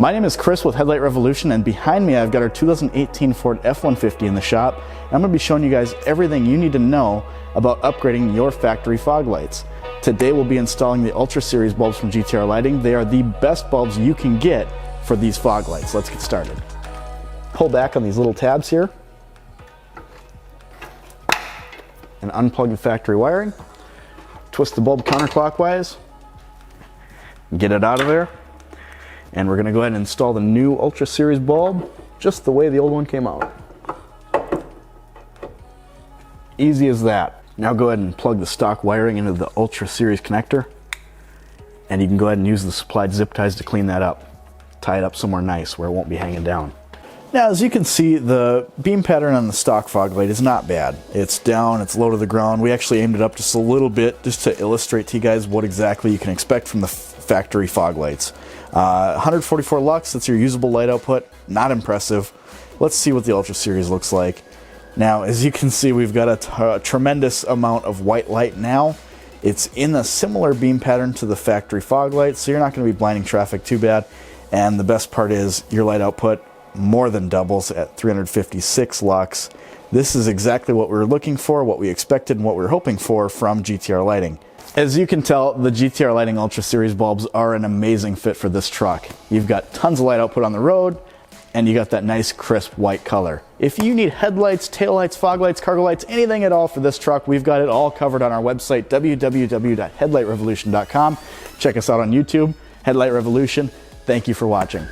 My name is Chris with Headlight Revolution, and behind me I've got our 2018 Ford F-150 in the shop. And I'm going to be showing you guys everything you need to know about upgrading your factory fog lights. Today we'll be installing the Ultra Series bulbs from GTR Lighting. They are the best bulbs you can get for these fog lights. Let's get started. Pull back on these little tabs here and unplug the factory wiring. Twist the bulb counterclockwise, get it out of there. And we're gonna go ahead and install the new Ultra Series bulb just the way the old one came out. Easy as that. Now go ahead and plug the stock wiring into the Ultra Series connector, and you can go ahead and use the supplied zip ties to clean that up. Tie it up somewhere nice where it won't be hanging down. Now, as you can see, the beam pattern on the stock fog light is not bad. It's down, it's low to the ground. We actually aimed it up just a little bit just to illustrate to you guys what exactly you can expect from the factory fog lights. 144 lux, that's your usable light output. Not impressive. Let's see what the Ultra Series looks like. Now, as you can see, we've got a tremendous amount of white light now. It's in a similar beam pattern to the factory fog lights, so you're not going to be blinding traffic too bad. And the best part is your light output more than doubles at 356 lux. This is exactly what we were looking for, what we expected, and what we were hoping for from GTR Lighting. As you can tell, the GTR Lighting Ultra Series bulbs are an amazing fit for this truck. You've got tons of light output on the road, and you got that nice crisp white color. If you need headlights, taillights, fog lights, cargo lights, anything at all for this truck, we've got it all covered on our website, www.headlightrevolution.com. Check us out on YouTube, Headlight Revolution. Thank you for watching.